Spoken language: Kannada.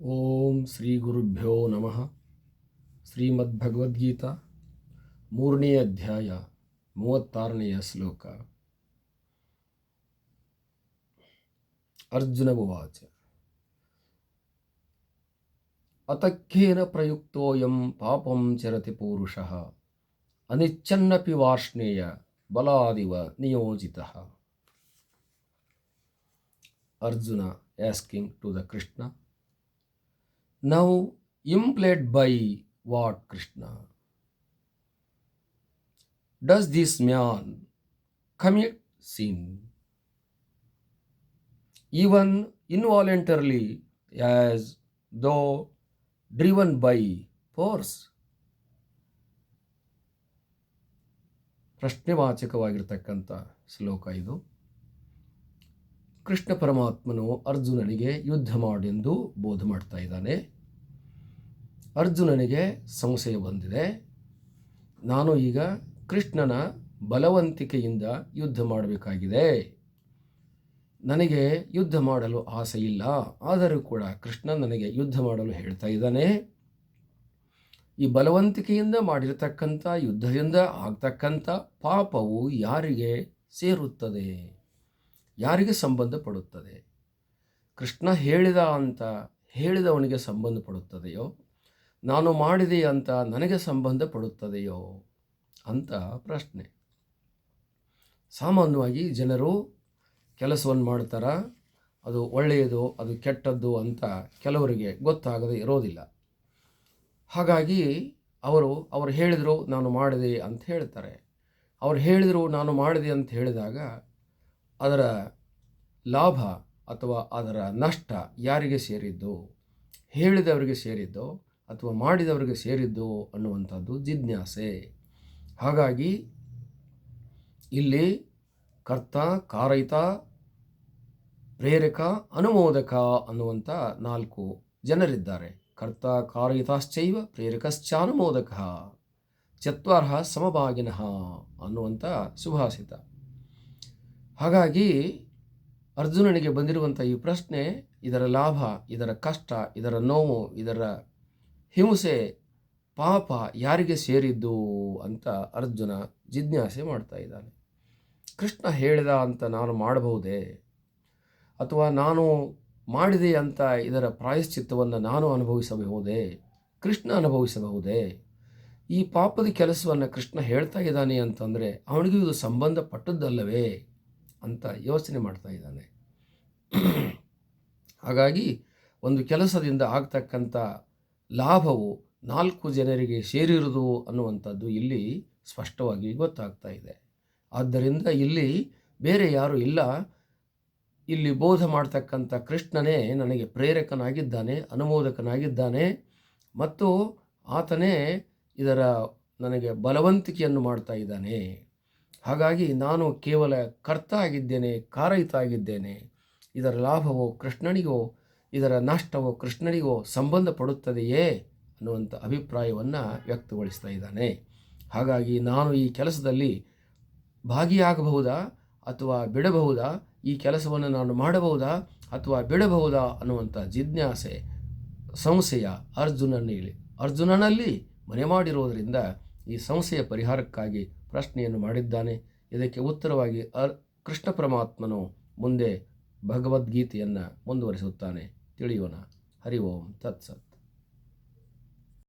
ಓಂ ಶ್ರೀ ಗುರುಭ್ಯೋ ನಮಃ. ಶ್ರೀಮದ್ಭಗವದ್ಗೀತಾ 3ನೇ ಅಧ್ಯಾಯ 36ನೆಯ ಶ್ಲೋಕ. ಅರ್ಜುನ ಉವಾಚ ಅತಃಖೇನ ಪ್ರಯುಕ್ತೋಯಂ ಪಾಪಂ ಚರತಿ ಪೂರುಷಃ ಅನಿಚ್ಛನ್ನಪಿ Varshneya ಬಲಾದಿವ ನಿಯೋಜಿತಃ. Arjuna asking to the Krishna, now implied by what, Krishna? Does this man commit sin even involuntarily as though driven by force? ಪ್ರಶ್ನೆವಾಚಕವಾಗಿರ್ತಕ್ಕಂಥ ಶ್ಲೋಕ ಇದು. ಕೃಷ್ಣ ಪರಮಾತ್ಮನು ಅರ್ಜುನನಿಗೆ ಯುದ್ಧ ಮಾಡೆಂದು ಬೋಧ ಮಾಡ್ತಾ ಇದ್ದಾನೆ. ಅರ್ಜುನನಿಗೆ ಸಂಶಯ ಬಂದಿದೆ. ನಾನು ಈಗ ಕೃಷ್ಣನ ಬಲವಂತಿಕೆಯಿಂದ ಯುದ್ಧ ಮಾಡಬೇಕಾಗಿದೆ. ನನಗೆ ಯುದ್ಧ ಮಾಡಲು ಆಸೆ ಇಲ್ಲ, ಆದರೂ ಕೂಡ ಕೃಷ್ಣ ನನಗೆ ಯುದ್ಧ ಮಾಡಲು ಹೇಳ್ತಾ ಇದ್ದಾನೆ. ಈ ಬಲವಂತಿಕೆಯಿಂದ ಮಾಡಿರತಕ್ಕಂಥ ಯುದ್ಧದಿಂದ ಆಗ್ತಕ್ಕಂಥ ಪಾಪವು ಯಾರಿಗೆ ಸೇರುತ್ತದೆ, ಯಾರಿಗೆ ಸಂಬಂಧಪಡುತ್ತದೆ? ಕೃಷ್ಣ ಹೇಳಿದ ಅಂತ ಹೇಳಿದವನಿಗೆ ಸಂಬಂಧಪಡುತ್ತದೆಯೋ, ನಾನು ಮಾಡಿದೆ ಅಂತ ನನಗೆ ಸಂಬಂಧಪಡುತ್ತದೆಯೋ ಅಂತ ಪ್ರಶ್ನೆ. ಸಾಮಾನ್ಯವಾಗಿ ಜನರು ಕೆಲಸವನ್ನು ಮಾಡ್ತಾರ, ಅದು ಒಳ್ಳೆಯದು ಅದು ಕೆಟ್ಟದ್ದು ಅಂತ ಕೆಲವರಿಗೆ ಗೊತ್ತಾಗದೇ ಇರೋದಿಲ್ಲ. ಹಾಗಾಗಿ ಅವರು ಹೇಳಿದರು ನಾನು ಮಾಡಿದೆ ಅಂತ ಹೇಳ್ತಾರೆ. ಅವರು ಹೇಳಿದರು ನಾನು ಮಾಡಿದೆ ಅಂತ ಹೇಳಿದಾಗ ಅದರ ಲಾಭ ಅಥವಾ ಅದರ ನಷ್ಟ ಯಾರಿಗೆ ಸೇರಿದ್ದು? ಹೇಳಿದವರಿಗೆ ಸೇರಿದ್ದೋ ಅಥವಾ ಮಾಡಿದವರಿಗೆ ಸೇರಿದ್ದೋ ಅನ್ನುವಂಥದ್ದು ಜಿಜ್ಞಾಸೆ. ಹಾಗಾಗಿ ಇಲ್ಲಿ ಕರ್ತ, ಕಾರಯಿತ, ಪ್ರೇರಕ, ಅನುಮೋದಕ ಅನ್ನುವಂಥ 4 ಜನರಿದ್ದಾರೆ. ಕರ್ತ ಕಾರಯಿತಾಶ್ಚೈವ ಪ್ರೇರಕಶ್ಚಾನುಮೋದಕ ಚತ್ವಾರಃ ಸಮಭಾಗಿನಃ ಅನ್ನುವಂಥ ಸುಭಾಷಿತ. ಹಾಗಾಗಿ ಅರ್ಜುನನಿಗೆ ಬಂದಿರುವಂಥ ಈ ಪ್ರಶ್ನೆ, ಇದರ ಲಾಭ, ಇದರ ಕಷ್ಟ, ಇದರ ನೋವು, ಇದರ ಹಿಂಸೆ, ಪಾಪ ಯಾರಿಗೆ ಸೇರಿದ್ದು ಅಂತ ಅರ್ಜುನ ಜಿಜ್ಞಾಸೆ ಮಾಡ್ತಾ ಇದ್ದಾನೆ. ಕೃಷ್ಣ ಹೇಳಿದ ಅಂತ ನಾನು ಮಾಡಬಹುದೇ, ಅಥವಾ ನಾನು ಮಾಡಿದೆ ಅಂತ ಇದರ ಪ್ರಾಯಶ್ಚಿತ್ತವನ್ನು ನಾನು ಅನುಭವಿಸಬಹುದೇ, ಕೃಷ್ಣ ಅನುಭವಿಸಬಹುದೇ? ಈ ಪಾಪದ ಕೆಲಸವನ್ನು ಕೃಷ್ಣ ಹೇಳ್ತಾ ಇದ್ದಾನೆ ಅಂತಂದರೆ ಅವನಿಗೂ ಇದು ಸಂಬಂಧಪಟ್ಟದ್ದಲ್ಲವೇ ಅಂತ ಯೋಚನೆ ಮಾಡ್ತಾ ಇದ್ದಾನೆ. ಹಾಗಾಗಿ ಒಂದು ಕೆಲಸದಿಂದ ಆಗ್ತಕ್ಕಂಥ ಲಾಭವು 4 ಜನರಿಗೆ ಸೇರಿರುವುದು ಅನ್ನುವಂಥದ್ದು ಇಲ್ಲಿ ಸ್ಪಷ್ಟವಾಗಿ ಗೊತ್ತಾಗ್ತಾ ಇದೆ. ಆದ್ದರಿಂದ ಇಲ್ಲಿ ಬೇರೆ ಯಾರೂ ಇಲ್ಲ. ಇಲ್ಲಿ ಬೋಧ ಮಾಡ್ತಕ್ಕಂಥ ಕೃಷ್ಣನೇ ನನಗೆ ಪ್ರೇರಕನಾಗಿದ್ದಾನೆ, ಅನುಮೋದಕನಾಗಿದ್ದಾನೆ, ಮತ್ತು ಆತನೇ ಇದರ ನನಗೆ ಬಲವಂತಿಕೆಯನ್ನು ಮಾಡ್ತಾ ಇದ್ದಾನೆ. ಹಾಗಾಗಿ ನಾನು ಕೇವಲ ಕರ್ತ ಆಗಿದ್ದೇನೆ, ಕಾರಯಿತ ಆಗಿದ್ದೇನೆ. ಇದರ ಲಾಭವೋ ಕೃಷ್ಣನಿಗೋ, ಇದರ ನಷ್ಟವೋ ಕೃಷ್ಣನಿಗೋ ಸಂಬಂಧಪಡುತ್ತದೆಯೇ ಅನ್ನುವಂಥ ಅಭಿಪ್ರಾಯವನ್ನು ವ್ಯಕ್ತಗೊಳಿಸ್ತಾ ಇದ್ದಾನೆ. ಹಾಗಾಗಿ ನಾನು ಈ ಕೆಲಸದಲ್ಲಿ ಭಾಗಿಯಾಗಬಹುದಾ ಅಥವಾ ಬಿಡಬಹುದಾ, ಈ ಕೆಲಸವನ್ನು ನಾನು ಮಾಡಬಹುದಾ ಅಥವಾ ಬಿಡಬಹುದಾ ಅನ್ನುವಂಥ ಜಿಜ್ಞಾಸೆ, ಸಂಶಯ ಅರ್ಜುನನಲ್ಲಿ ಮನೆ ಮಾಡಿರೋದರಿಂದ ಈ ಸಂಶಯ ಪರಿಹಾರಕ್ಕಾಗಿ ಪ್ರಶ್ನೆಯನ್ನು ಮಾಡಿದ್ದಾನೆ. ಇದಕ್ಕೆ ಉತ್ತರವಾಗಿ ಕೃಷ್ಣ ಪರಮಾತ್ಮನು ಮುಂದೆ ಭಗವದ್ಗೀತೆಯನ್ನು ಮುಂದುವರಿಸುತ್ತಾನೆ. ತಿಳಿಯೋಣ. ಹರಿ ಓಂ ತತ್ಸತ್.